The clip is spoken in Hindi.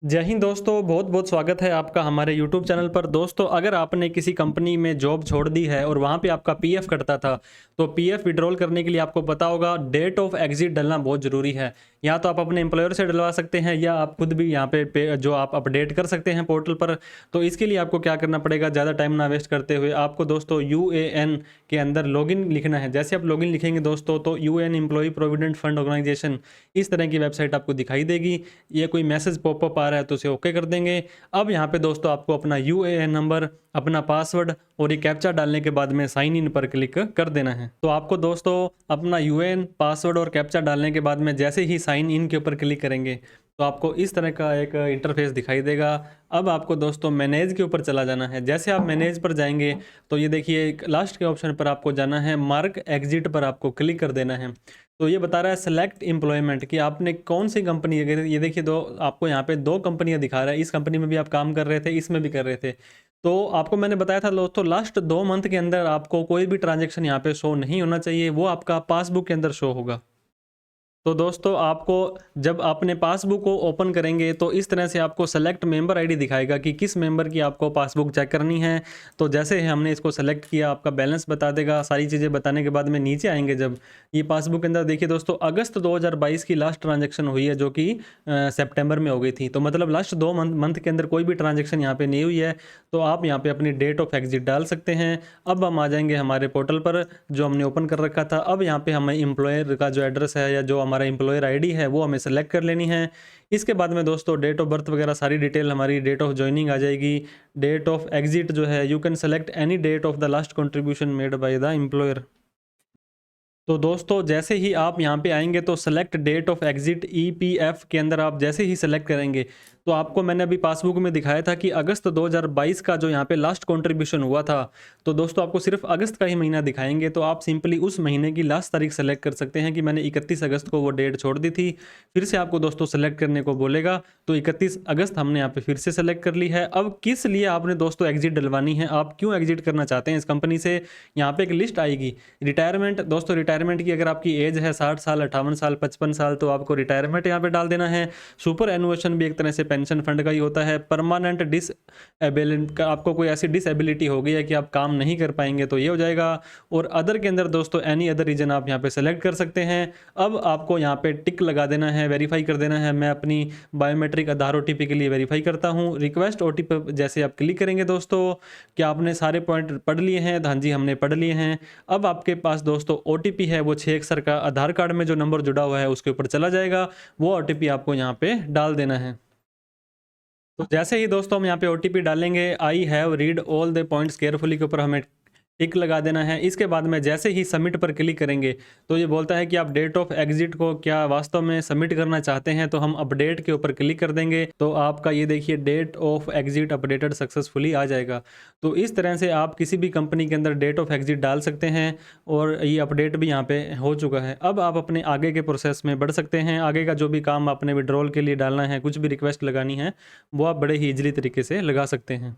जय हिंद दोस्तों, बहुत बहुत स्वागत है आपका हमारे YouTube चैनल पर। दोस्तों, अगर आपने किसी कंपनी में जॉब छोड़ दी है और वहाँ पे आपका पीएफ कटता था, तो पीएफ विड्रॉल करने के लिए आपको पता होगा डेट ऑफ एग्जिट डलना बहुत ज़रूरी है। या तो आप अपने एम्प्लॉयर से डलवा सकते हैं या आप खुद भी यहाँ पे जो आप अपडेट कर सकते हैं पोर्टल पर। तो इसके लिए आपको क्या करना पड़ेगा, ज़्यादा टाइम ना वेस्ट करते हुए आपको दोस्तों यूएएन के अंदर लॉगिन लिखना है। जैसे आप लॉगिन लिखेंगे दोस्तों, तो UAN employ provident fund organisation इस तरह की वेबसाइट आपको दिखाई देगी। ये कोई मैसेज पॉपअप आ रहा है तो उसे ओके कर देंगे। अब यहाँ पे दोस्तों आपको अपना यूएएन नंबर, अपना पासवर्ड और ये कैप्चा डालने के बाद में साइन इन पर क्लिक कर देना है। तो आपको दोस्तों अपना यूएएन, पासवर्ड और कैप्चा डालने के बाद में जैसे ही साइन इन के ऊपर क्लिक करेंगे तो आपको इस तरह का एक इंटरफेस दिखाई देगा। अब आपको दोस्तों मैनेज के ऊपर चला जाना है। जैसे आप मैनेज पर जाएंगे तो ये देखिए लास्ट के ऑप्शन पर आपको जाना है, मार्क एग्जिट पर आपको क्लिक कर देना है। तो ये बता रहा है सेलेक्ट एम्प्लॉयमेंट कि आपने कौन सी कंपनी, अगर ये देखिए दो आपको यहाँ पे दो कंपनियां दिखा रहा है। इस कंपनी में भी आप काम कर रहे थे, इसमें भी कर रहे थे। तो आपको मैंने बताया था दोस्तों, लास्ट 2 मंथ के अंदर आपको कोई भी ट्रांजैक्शन यहाँ पे शो नहीं होना चाहिए, वो आपका पासबुक के अंदर शो होगा। तो दोस्तों आपको जब अपने पासबुक को ओपन करेंगे तो इस तरह से आपको सेलेक्ट मेंबर आईडी दिखाएगा कि किस मेंबर की आपको पासबुक चेक करनी है। तो जैसे ही हमने इसको सेलेक्ट किया, आपका बैलेंस बता देगा। सारी चीज़ें बताने के बाद में नीचे आएंगे जब ये पासबुक के अंदर देखिए दोस्तों, अगस्त 2022 की लास्ट ट्रांजेक्शन हुई है जो कि सितंबर में हो गई थी। तो मतलब लास्ट 2 मंथ के अंदर कोई भी ट्रांजेक्शन यहाँ पे नहीं हुई है। तो आप यहाँ पे अपनी डेट ऑफ एग्जिट डाल सकते हैं। अब हम आ जाएंगे हमारे पोर्टल पर जो हमने ओपन कर रखा था। अब यहाँ पे हमें एम्प्लॉयर का जो एड्रेस है या जो हमारा एम्प्लॉयर आईडी है वो हमें सेलेक्ट कर लेनी है। इसके बाद में दोस्तों डेट ऑफ बर्थ वगैरह सारी डिटेल, हमारी डेट ऑफ ज्वाइनिंग आ जाएगी। डेट ऑफ एग्जिट जो है, you can select any date of the last contribution made by the employer. तो दोस्तों जैसे ही आप यहाँ पे आएंगे तो select date of exit EPF के अंदर आप जैसे ही सेलेक्ट करेंगे तो आपको मैंने अभी पासबुक में दिखाया था कि अगस्त 2022 का जो यहाँ पे लास्ट कंट्रीब्यूशन हुआ था। तो दोस्तों आपको सिर्फ अगस्त का ही महीना दिखाएंगे, तो आप सिंपली उस महीने की लास्ट तारीख सेलेक्ट कर सकते हैं कि मैंने 31 अगस्त को वो डेट छोड़ दी थी। फिर से आपको दोस्तों सेलेक्ट करने को बोलेगा, तो 31 अगस्त हमने यहाँ पे फिर से सेलेक्ट कर ली है। अब किस लिए आपने दोस्तों एग्जिट डलवानी है, आप क्यों एग्जिट करना चाहते हैं इस कंपनी से, यहाँ पे एक लिस्ट आएगी। रिटायरमेंट दोस्तों, रिटायरमेंट की अगर आपकी एज है 60 साल, 58 साल, 55 साल तो आपको रिटायरमेंट यहाँ पे डाल देना है। सुपर एनुएशन भी एक तरह से पेंशन फंड का ही होता है। परमानेंट डिसएबिलिटी का, आपको कोई ऐसी डिसएबिलिटी हो गई है कि आप काम नहीं कर पाएंगे तो ये हो जाएगा। और अदर के अंदर दोस्तों एनी अदर रीजन आप यहाँ पे सेलेक्ट कर सकते हैं। अब आपको यहाँ पे टिक लगा देना है, वेरीफाई कर देना है। मैं अपनी बायोमेट्रिक आधार ओटीपी के लिए वेरीफाई करता हूँ। रिक्वेस्ट ओटीपी जैसे आप क्लिक करेंगे दोस्तों, क्या आपने सारे पॉइंट पढ़ लिए हैं? हाँ जी, हमने पढ़ लिए हैं। अब आपके पास दोस्तों ओटीपी है, वो 6 अक्षर का आधार कार्ड में जो नंबर जुड़ा हुआ है उसके ऊपर चला जाएगा। वो ओटीपी आपको यहाँ पे डाल देना है। तो जैसे ही दोस्तों हम यहाँ पे ओटीपी डालेंगे, I have read all the points carefully के ऊपर हमें टिक लगा देना है। इसके बाद में जैसे ही सबमिट पर क्लिक करेंगे तो ये बोलता है कि आप डेट ऑफ एग्जिट को क्या वास्तव में सबमिट करना चाहते हैं, तो हम अपडेट के ऊपर क्लिक कर देंगे। तो आपका ये देखिए date of exit updated successfully आ जाएगा। तो इस तरह से आप किसी भी कंपनी के अंदर डेट ऑफ एग्जिट डाल सकते हैं और ये अपडेट भी यहाँ पे हो चुका है। अब आप अपने आगे के प्रोसेस में बढ़ सकते हैं। आगे का जो भी काम आपने विड्रॉल के लिए डालना है, कुछ भी रिक्वेस्ट लगानी है, वो आप बड़े ही ईजिली तरीके से लगा सकते हैं।